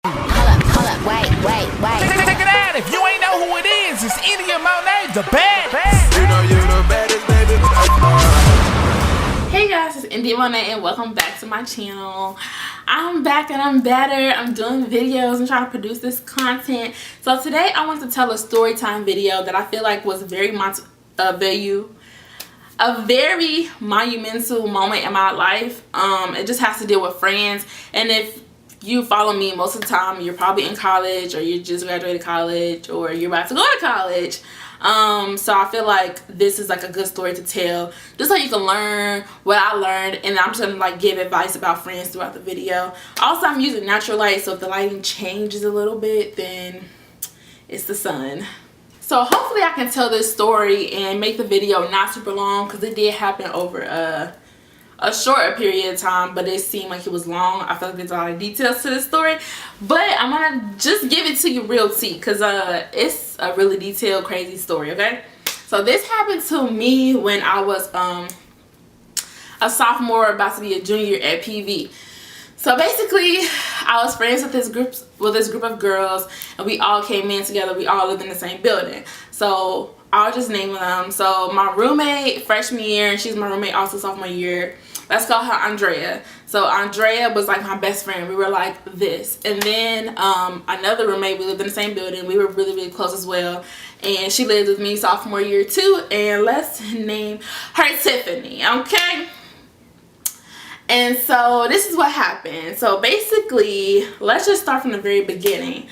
Hold up, wait. Check it out. If you ain't know who it is, it's India Monet, the baddest. You know you the baddest, baby. Hey guys, it's India Monet and welcome back to my channel. I'm back and I'm better. I'm doing videos. I'm trying to produce this content. So today I want to tell a story time video that I feel like was very much a very monumental moment in my life. It just has to deal with friends, and if you follow me most of the time, you're probably in college, or you just graduated college, or you're about to go to college. So I feel like this is like a good story to tell, just so you can learn what I learned, and I'm just gonna like give advice about friends throughout the video. Also, I'm using natural light, so if the lighting changes a little bit, then it's the sun. So hopefully I can tell this story and make the video not super long, because it did happen over a shorter period of time, but it seemed like it was long. I feel like there's a lot of details to this story, but I'm gonna just give it to you real tea, because it's a really detailed, crazy story. Okay, so this happened to me when I was a sophomore, about to be a junior at PV. So basically, I was friends with this group of girls, and we all came in together. We all lived in the same building. So I'll just name them. So my roommate freshman year, and she's my roommate also sophomore year. Let's call her Andrea. So Andrea was like my best friend. We were like this. And then another roommate, we lived in the same building. We were really, really close as well. And she lived with me sophomore year too. And let's name her Tiffany, okay? And so this is what happened. So basically, let's just start from the very beginning.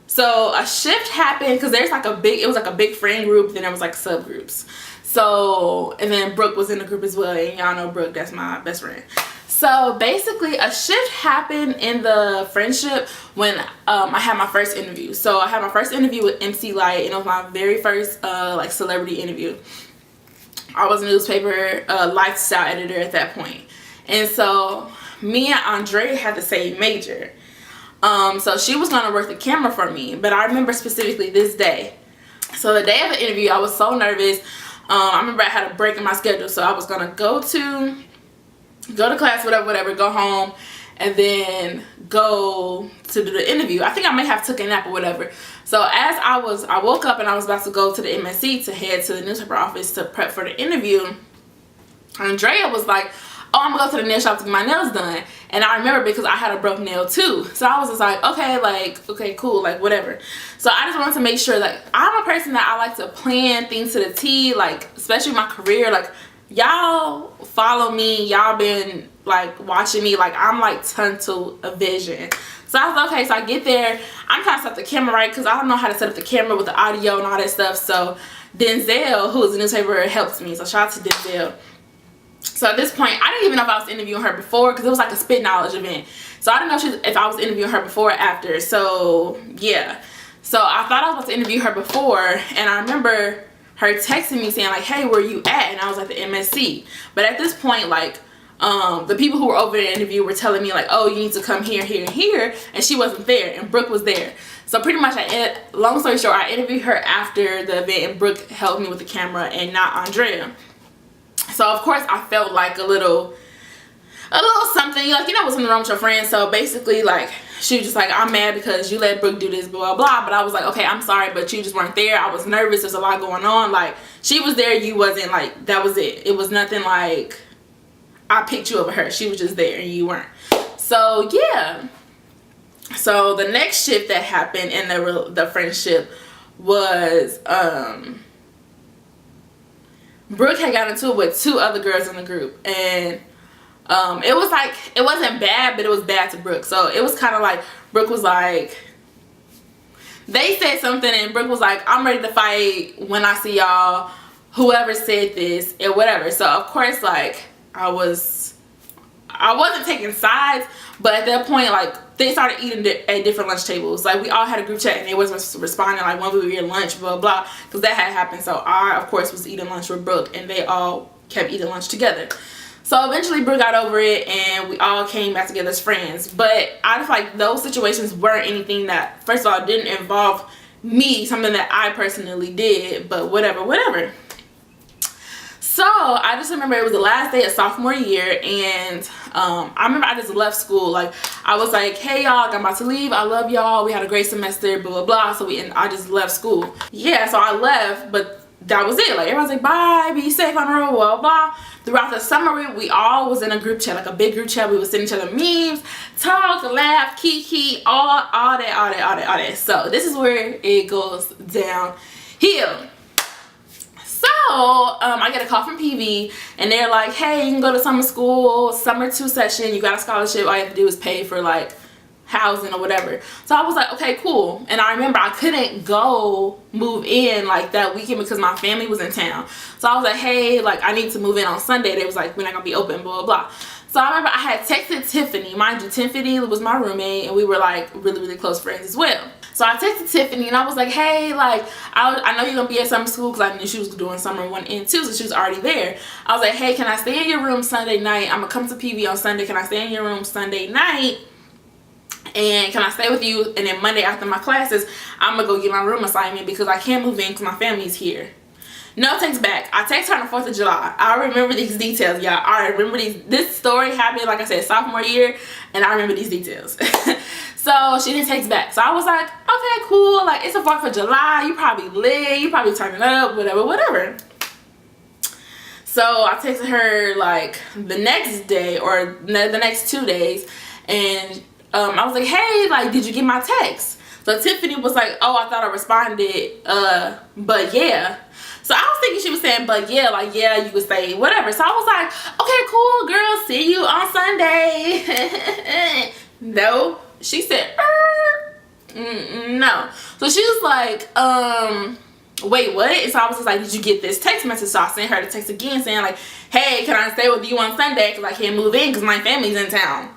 So a shift happened, because there's like it was like a big friend group, then there was like subgroups. So, and then Brooke was in the group as well, and y'all know Brooke, that's my best friend. So basically a shift happened in the friendship when I had my first interview. So I had my first interview with MC Light, and it was my very first like celebrity interview. I was a newspaper lifestyle editor at that point. And so me and Andrea had the same major. So she was going to work the camera for me, but I remember specifically this day. So the day of the interview, I was so nervous. I remember I had a break in my schedule, so I was going to go to class, whatever, go home, and then go to do the interview. I think I may have took a nap or whatever. So as I woke up and I was about to go to the MSC to head to the newspaper office to prep for the interview, Andrea was like, oh, I'm gonna go to the nail shop to get my nails done. And I remember because I had a broke nail too. So I was just like, okay, cool, like whatever. So I just wanted to make sure, like, I'm a person that I like to plan things to the T, like, especially my career. Like, y'all follow me, y'all been like watching me, like I'm like tunnel of vision. So I was like, okay, so I get there, I'm trying to set the camera right, because I don't know how to set up the camera with the audio and all that stuff. So Denzel, who is a newspaper, helps me. So shout out to Denzel. So at this point, I didn't even know if I was interviewing her before, because it was like a spit knowledge event. So I didn't know if I was interviewing her before or after. So yeah. So I thought I was about to interview her before, and I remember her texting me saying like, hey, where you at? And I was at the MSC. But at this point, like, the people who were over the interview were telling me like, oh, you need to come here, here, and here. And she wasn't there, and Brooke was there. So pretty much, long story short, I interviewed her after the event, and Brooke helped me with the camera and not Andrea. So of course I felt like a little something, like, you know what's in the wrong with your friends. So basically, like, she was just like, I'm mad because you let Brooke do this, blah, blah, blah. But I was like, okay, I'm sorry, but you just weren't there. I was nervous. There's a lot going on. Like, she was there, you wasn't. Like, that was it. It was nothing like I picked you over her. She was just there and you weren't. So yeah. So the next shift that happened in the friendship was Brooke had gotten into it with two other girls in the group, and it was like, it wasn't bad, but it was bad to Brooke. So it was kind of like, Brooke was like, they said something, and Brooke was like, I'm ready to fight when I see y'all, whoever said this, and whatever. So of course, like, I wasn't taking sides, but at that point, like, they started eating at different lunch tables. Like, we all had a group chat, and they wasn't responding, like, when we were eating lunch, blah, blah, because that had happened. So I, of course, was eating lunch with Brooke, and they all kept eating lunch together. So eventually Brooke got over it, and we all came back together as friends. But I just like, those situations weren't anything that, first of all, didn't involve me, something that I personally did, but whatever. So I just remember it was the last day of sophomore year, and I remember I just left school. Like, I was like, hey y'all, I'm about to leave, I love y'all, we had a great semester, blah blah blah. So I just left school. Yeah, so I left, but that was it. Like, everyone's like, bye, be safe on the road, blah blah. Throughout the summer, we all was in a group chat, like a big group chat. We would send each other memes, talk, laugh, kiki, all that. So this is where it goes downhill. So I get a call from PV, and they're like, hey, you can go to summer school, summer 2 session, you got a scholarship, all you have to do is pay for like housing or whatever. So I was like, okay, cool. And I remember I couldn't go move in like that weekend because my family was in town. So I was like, hey, like, I need to move in on Sunday. They was like, we're not gonna be open, blah blah blah. So I remember I had texted Tiffany. Mind you, Tiffany was my roommate, and we were like really close friends as well. So I texted Tiffany, and I was like, hey, like, I know you're gonna be at summer school, because I knew she was doing summer 1 and 2, so she was already there. I was like, hey, can I stay in your room Sunday night? I'm gonna come to PV on Sunday. Can I stay in your room Sunday night? And can I stay with you? And then Monday after my classes, I'm gonna go get my room assignment because I can't move in because my family's here. No text back. I text her on the 4th of July. I remember these details, y'all. I remember these. This story happened, like I said, sophomore year, and I remember these details. So she didn't text back. So I was like, okay, cool. Like, it's the 4th of July. You probably lit. You probably turning up, whatever. So I texted her like the next day or the next 2 days, and I was like, hey, like, did you get my text? So Tiffany was like, oh, I thought I responded, but yeah. So I was thinking she was saying, but yeah, like, yeah, you would say whatever. So I was like, okay, cool, girl, see you on Sunday. No, she said, no. So she was like, wait, what? And so I was just like, did you get this text message? So I sent her the text again saying like, hey, can I stay with you on Sunday because I can't move in because my family's in town.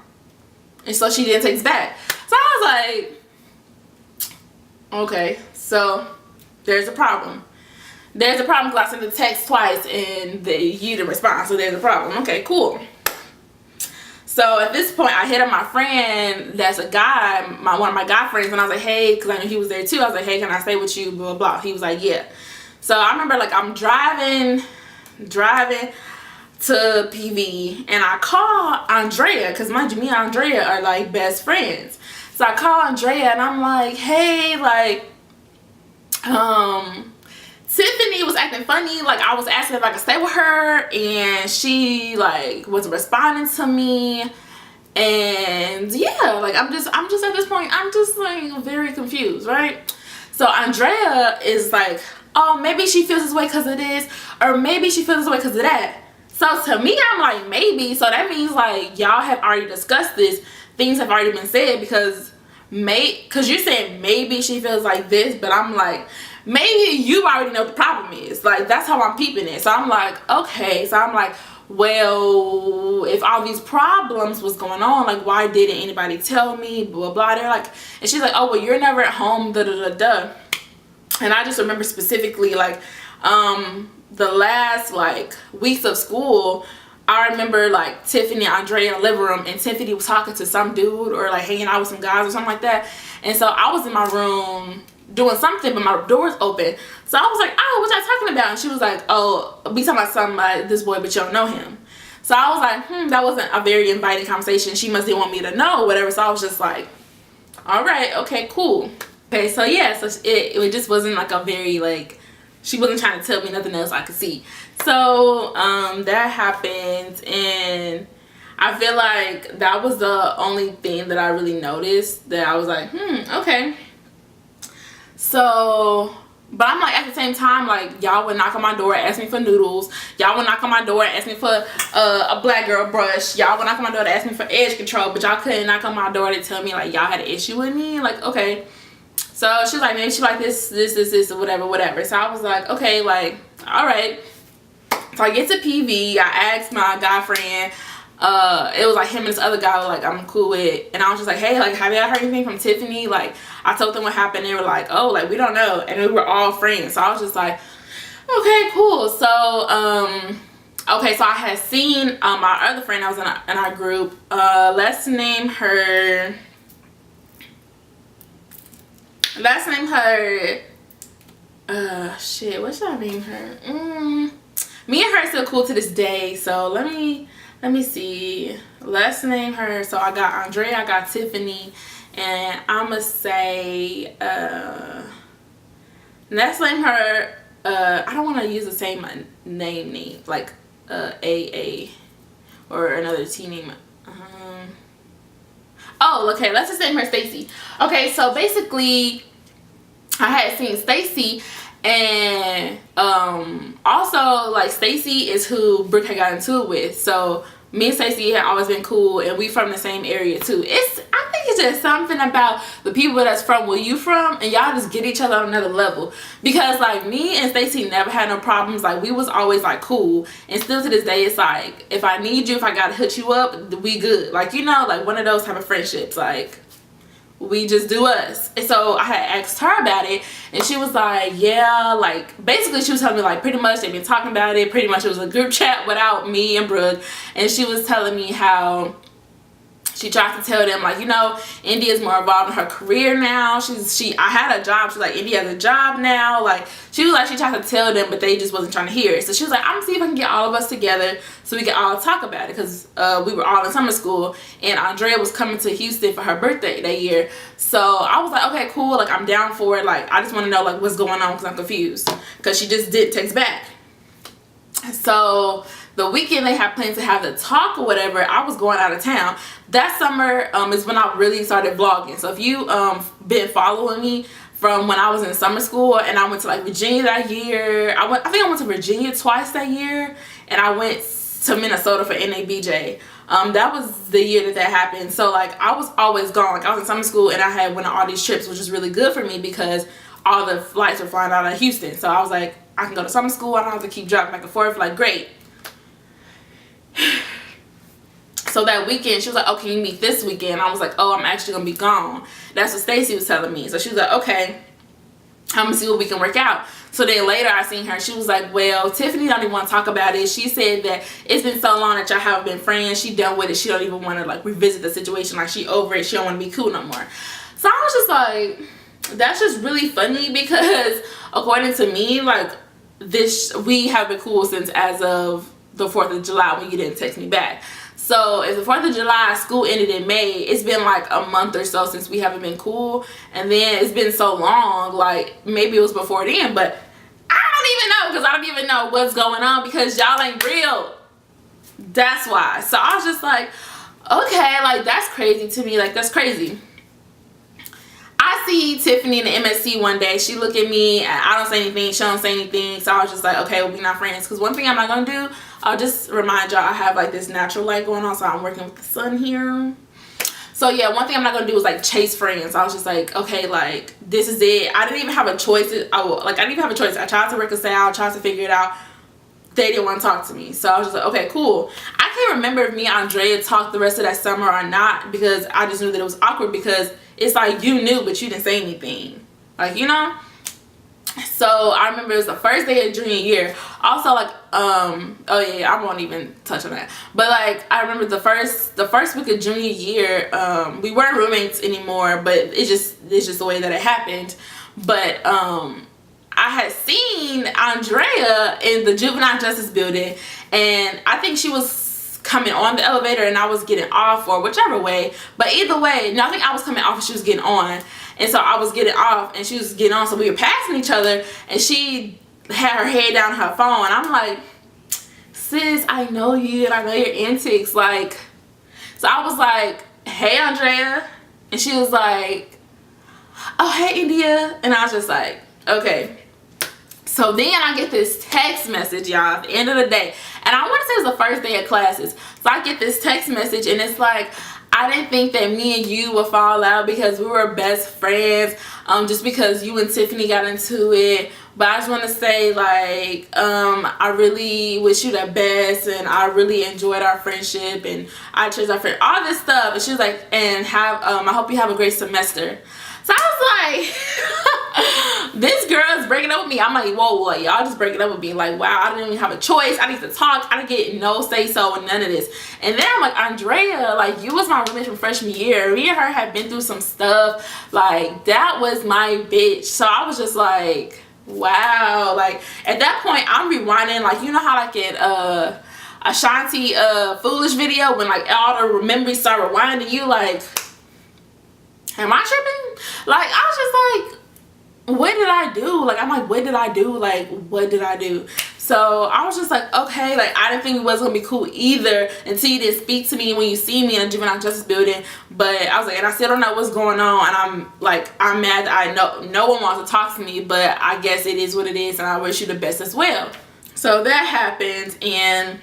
And so she didn't text back. So I was like, okay, so there's a problem. There's a problem because I sent the text twice and you didn't respond. So there's a problem. Okay, cool. So at this point, I hit up my friend that's a guy, one of my guy friends, and I was like, hey, because I knew he was there too. I was like, hey, can I stay with you, blah, blah, blah. He was like, yeah. So I remember, like, I'm driving to PV, and I call Andrea, because mind you, me and Andrea are like best friends. So I call Andrea, and I'm like, hey, like, Tiffany was acting funny. Like, I was asking if I could stay with her, and she like wasn't responding to me. And yeah, like, I'm just at this point, I'm just like very confused, right? So Andrea is like, oh, maybe she feels this way because of this, or maybe she feels this way because of that. So to me, I'm like, maybe. So that means like y'all have already discussed this. Things have already been said, because you're saying maybe she feels like this, but I'm like, maybe you already know what the problem is. Like, that's how I'm peeping it. So I'm like, okay. So I'm like, well, if all these problems was going on, like, why didn't anybody tell me, blah blah. They're like, and she's like, oh, well, you're never at home, da da da da. And I just remember specifically, like, the last like weeks of school, I remember like Tiffany and Andrea in the living room, and Tiffany was talking to some dude or like hanging out with some guys or something like that. And so I was in my room doing something, but my door was open. So I was like, oh, what y'all talking about? And she was like, oh, we talking about something about this boy, but you don't know him. So I was like, that wasn't a very inviting conversation. She must didn't want me to know or whatever. So I was just like, all right, okay, cool. Okay, so yeah, so it just wasn't like a very like, she wasn't trying to tell me nothing else I could see. So that happened, and I feel like that was the only thing that I really noticed that I was like, okay. So, but I'm like, at the same time, like, y'all would knock on my door and ask me for noodles. Y'all would knock on my door and ask me for a black girl brush. Y'all would knock on my door to ask me for edge control, but y'all couldn't knock on my door to tell me like y'all had an issue with me. Like, okay. So she was like, maybe she like this, or whatever. So I was like, okay, like, all right. So I get to PV. I asked my guy friend. It was like him and this other guy like I'm cool with. And I was just like, hey, like, have y'all heard anything from Tiffany? Like, I told them what happened. They were like, oh, like, we don't know. And we were all friends. So I was just like, okay, cool. So, okay, so I had seen my other friend that was in our group. Let's name her... shit, what should I name her? Me and her are still cool to this day. So let me see. Let's name her. So I got Andrea, I got Tiffany, and I'ma say let's name her I don't want to use the same name like AA or another T name. Oh, okay, let's just name her Stacy. Okay, so basically I had seen Stacy, and also like Stacy is who Brooke had got into it with. So me and Stacy had always been cool, and we from the same area too. I think it's just something about the people that's from where you from, and y'all just get each other on another level. Because like me and Stacy never had no problems. Like we was always like cool, and still to this day it's like if I need you, if I gotta hook you up, we good. Like, you know, like one of those type of friendships. Like we just do us. And so I had asked her about it, and she was like, yeah, like basically she was telling me like pretty much they've been talking about it. Pretty much it was a group chat without me and Brooke, and she was telling me how she tried to tell them, like, you know, India's more involved in her career now. I had a job. She's like, India has a job now. Like, she was like, she tried to tell them, but they just wasn't trying to hear it. So she was like, I'm gonna see if I can get all of us together so we can all talk about it. Because we were all in summer school, and Andrea was coming to Houston for her birthday that year. So I was like, okay, cool. Like, I'm down for it. Like, I just want to know, like, what's going on because I'm confused. Because she just did text back. So the weekend they had planned to have the talk or whatever, I was going out of town. That summer is when I really started vlogging. So if you been following me from when I was in summer school, and I went to like Virginia that year. I think I went to Virginia twice that year, and I went to Minnesota for NABJ. That was the year that happened. So like I was always gone. Like I was in summer school, and I had went on all these trips, which was really good for me because all the flights were flying out of Houston. So I was like, I can go to summer school. I don't have to keep dropping back and forth. Like, great. So that weekend, she was like, oh, can you meet this weekend? I was like, oh, I'm actually going to be gone. That's what Stacy was telling me. So she was like, okay, I'm going to see what we can work out. So then later I seen her. She was like, well, Tiffany don't even want to talk about it. She said that it's been so long that y'all haven't been friends. She done with it. She don't even want to like revisit the situation. Like, she over it. She don't want to be cool no more. So I was just like, that's just really funny because according to me, like, we have been cool since as of the 4th of July when you didn't text me back. So if the 4th of July school ended in May, it's been like a month or so since we haven't been cool. And then it's been so long, like maybe it was before then, but I don't even know because I don't even know what's going on because y'all ain't real. That's why. So I was just like, okay, like that's crazy to me. Like, that's crazy. I see Tiffany in the MSC one day. She look at me and I don't say anything. She don't say anything. So I was just like, okay, we'll be not friends. Because one thing I'm not going to do, I'll just remind y'all I have like this natural light going on. So I'm working with the sun here. So yeah, one thing I'm not going to do is like chase friends. I was just like, okay, like this is it. I didn't even have a choice. I didn't even have a choice. I tried to reconcile, tried to figure it out. They didn't want to talk to me. So I was just like, okay, cool. I can't remember if me and Andrea talked the rest of that summer or not because I just knew that it was awkward because it's like you knew but you didn't say anything. Like, you know? So I remember it was the first day of junior year. Also like, oh yeah, I won't even touch on that. But like, I remember the first week of junior year, we weren't roommates anymore, but it's just the way that it happened. But I had seen Andrea in the juvenile justice building, and I think she was coming on the elevator and I was getting off, or whichever way. But either way, no, I think I was coming off and she was getting on. And so I was getting off and she was getting on. So we were passing each other and she had her head down her phone. And I'm like, sis, I know you and I know your antics. Like, so I was like, hey, Andrea. And she was like, oh, hey, India. And I was just like, okay. So then I get this text message, y'all, at the end of the day. And I want to say it was the first day of classes. So I get this text message and it's like, I didn't think that me and you would fall out because we were best friends. Just because you and Tiffany got into it. But I just want to say, like, I really wish you the best. And I really enjoyed our friendship. And I cherish our friendship. All this stuff. And she was like, and I hope you have a great semester. So I was like, this girl is breaking up with me. I'm like, whoa, like, y'all just breaking up with me. Like, wow, I didn't even have a choice. I need to talk. I didn't get no say so and none of this. And then I'm like, Andrea, like, you was my roommate from freshman year. Me and her had been through some stuff. Like, that was my bitch. So I was just like, Wow. Like at that point I'm rewinding, like you know how like in Ashanti Foolish video when like all the memories start rewinding, you like, am I tripping? Like I was just like, what did I do? Like I'm like, what did I do? Like what did I do? So I was just like, okay, like I didn't think it was gonna be cool either until you didn't speak to me when you see me in a juvenile justice building. But I was like, and I still don't know what's going on, and I'm mad that I know no one wants to talk to me, but I guess it is what it is, and I wish you the best as well. So that happened, and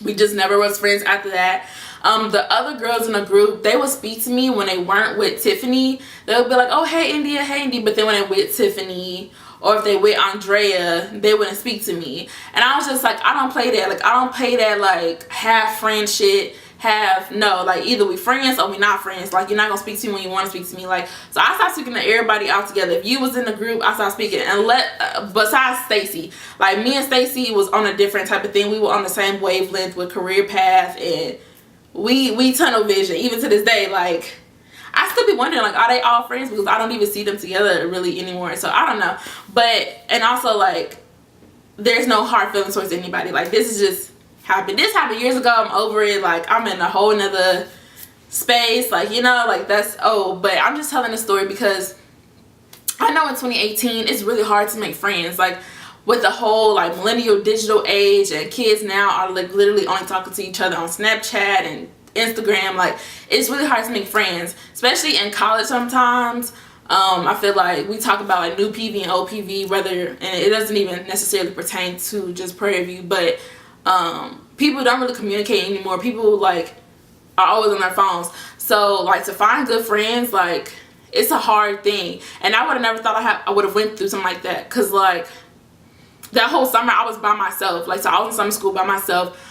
we just never was friends after that. The other girls in the group, they would speak to me when they weren't with Tiffany. They would be like, oh, hey, India, hey, India. But then when they with Tiffany or if they with Andrea, they wouldn't speak to me. And I was just like, I don't play that. Like, I don't play that, like, half friend shit. No, like, either we friends or we not friends. Like, you're not gonna speak to me when you want to speak to me. Like, so I stopped speaking to everybody out together. If you was in the group, I stopped speaking. And besides Stacy, like, me and Stacy was on a different type of thing. We were on the same wavelength with career path, and we tunnel vision. Even to this day, like, I still be wondering, like, are they all friends? Because I don't even see them together really anymore. So I don't know. But, and also, like, there's no hard feelings towards anybody. Like, this is just happened. This happened years ago. I'm over it. Like, I'm in a whole nother space. Like, you know, like, that's old. But I'm just telling the story because I know in 2018, it's really hard to make friends. Like, with the whole, like, millennial digital age, and kids now are, like, literally only talking to each other on Snapchat and Instagram. Like, it's really hard to make friends, especially in college sometimes. I feel like we talk about like new PV and old PV, and it doesn't even necessarily pertain to just Prairie View, but people don't really communicate anymore. People like are always on their phones. So like to find good friends, like it's a hard thing. And I would have never thought I would have went through something like that, because like that whole summer I was by myself. Like, so I was in summer school by myself.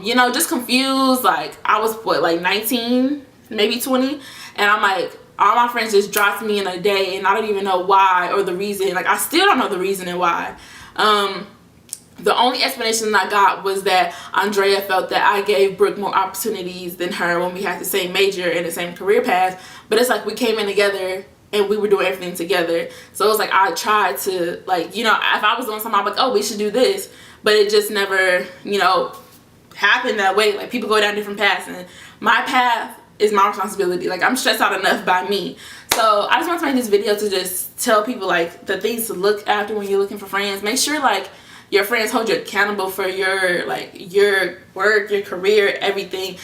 You know, just confused. Like, I was, what, like 19, maybe 20, and I'm like, all my friends just dropped me in a day, and I don't even know why or the reason. Like, I still don't know the reason and why. The only explanation I got was that Andrea felt that I gave Brooke more opportunities than her when we had the same major and the same career path. But it's like we came in together and we were doing everything together. So it was like I tried to, like, you know, if I was doing something, I'm like, oh, we should do this. But it just never, you know, happened that way. Like, people go down different paths, and my path is my responsibility. Like, I'm stressed out enough by me. So I just want to make this video to just tell people, like, the things to look after when you're looking for friends. Make sure, like, your friends hold you accountable for your, like, your work, your career, everything.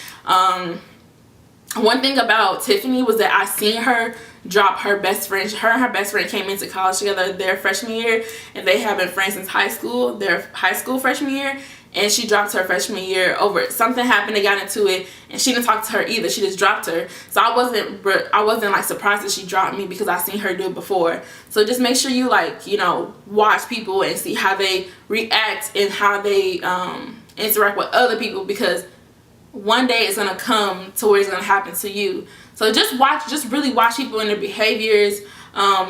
One thing about Tiffany was that I seen her drop her best friend. Her and her best friend came into college together their freshman year, and they have been friends since high school, their high school freshman year. And she dropped her freshman year over it. Something happened, they got into it, and she didn't talk to her either. She just dropped her. So I wasn't like surprised that she dropped me, because I seen her do it before. So just make sure you, like, you know, watch people and see how they react and how they interact with other people, because one day it's gonna come to where it's gonna happen to you. So just really watch people and their behaviors.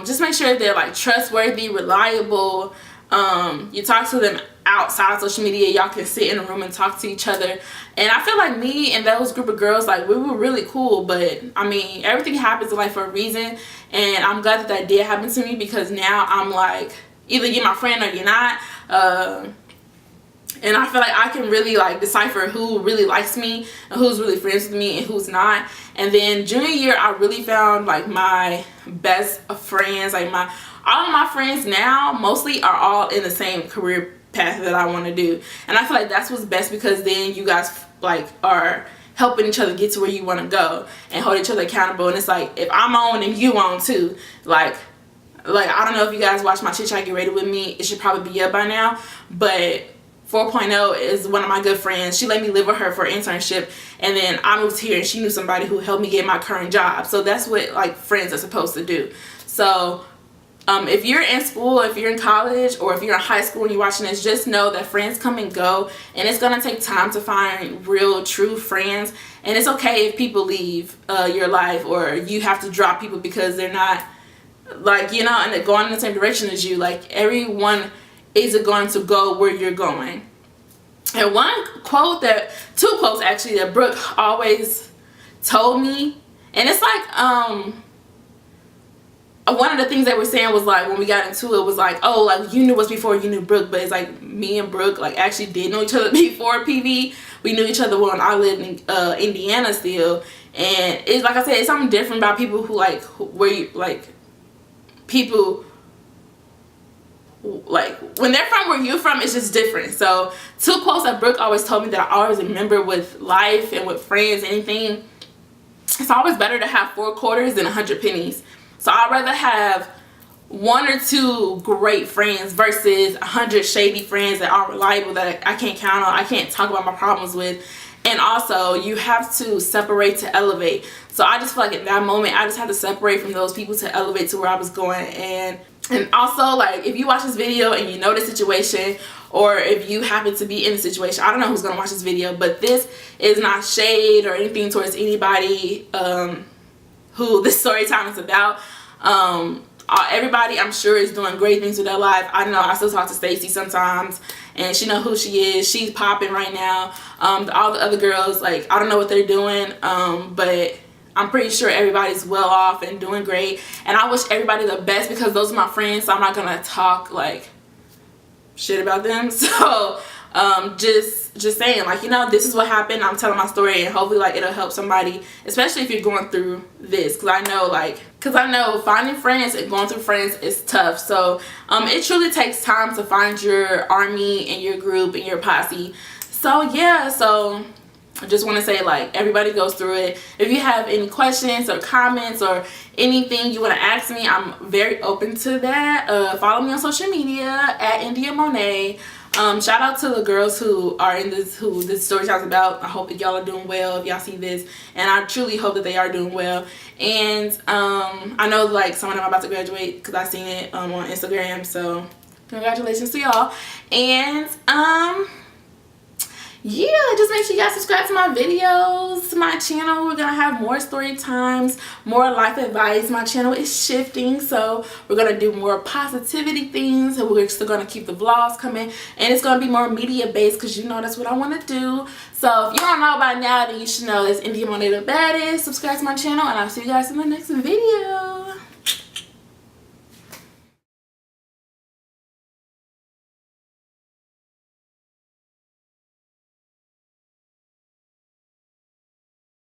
Just make sure they're, like, trustworthy, reliable. You talk to them outside of social media. Y'all can sit in a room and talk to each other. And I feel like me and those group of girls, like, we were really cool. But I mean, everything happens in life for a reason, and I'm glad that that did happen to me, because now I'm like, either you're my friend or you're not. And I feel like I can really, like, decipher who really likes me and who's really friends with me and who's not. And then junior year, I really found, like, my best friends. Like, all of my friends now mostly are all in the same career path that I want to do. And I feel like that's what's best, because then you guys, like, are helping each other get to where you want to go and hold each other accountable. And it's like, if I'm on, and you on too. Like I don't know if you guys watch my Chit Chat Get Ready With Me. It should probably be up by now. But 4.0 is one of my good friends. She let me live with her for an internship, and then I moved here and she knew somebody who helped me get my current job. So that's what, like, friends are supposed to do. So if you're in school, if you're in college, or if you're in high school and you're watching this, just know that friends come and go, and it's going to take time to find real, true friends. And it's okay if people leave your life, or you have to drop people because they're not, like, you know, and they're going in the same direction as you. Like, everyone isn't going to go where you're going. And two quotes actually, that Brooke always told me, and it's like, one of the things they were saying was like, when we got into it, was like, oh, like you knew us before you knew Brooke, but it's like me and Brooke like actually did know each other before PV. We knew each other when I lived in Indiana still, and it's like I said, it's something different about people who like where you like people like when they're from where you're from, it's just different. So two quotes that Brooke always told me that I always remember with life and with friends, anything. It's always better to have 4 quarters than 100 pennies. So I'd rather have 1 or 2 great friends versus 100 shady friends that aren't reliable, that I can't count on, I can't talk about my problems with. And also, you have to separate to elevate. So I just feel like in that moment, I just had to separate from those people to elevate to where I was going. And also, like, if you watch this video and you know the situation, or if you happen to be in the situation, I don't know who's gonna watch this video, but this is not shade or anything towards anybody who this story time is about. Everybody, I'm sure, is doing great things with their life. I know I still talk to Stacy sometimes, and she know who she is. She's popping right now. All the other girls, like, I don't know what they're doing, but I'm pretty sure everybody's well off and doing great. And I wish everybody the best, because those are my friends, so I'm not gonna talk like shit about them. So just saying, like, you know, this is what happened. I'm telling my story, and hopefully like it'll help somebody, especially if you're going through this, because I know finding friends and going through friends is tough. So it truly takes time to find your army and your group and your posse. So yeah, so I just want to say, like, everybody goes through it. If you have any questions or comments or anything you want to ask me, I'm very open to that. Follow me on social media at India Monet. Shout out to the girls who are in this, who this story talks about. I hope that y'all are doing well if y'all see this, and I truly hope that they are doing well. And I know, like, some of them are about to graduate because I seen it on Instagram, so congratulations to y'all. And yeah, just make sure you guys subscribe to my videos, to my channel. We're gonna have more story times, more life advice. My channel is shifting, so we're gonna do more positivity things, and we're still gonna keep the vlogs coming, and it's gonna be more media based, because you know that's what I want to do. So if you don't know by now, then you should know it's India Monet the baddest. Subscribe to my channel, and I'll see you guys in the next video.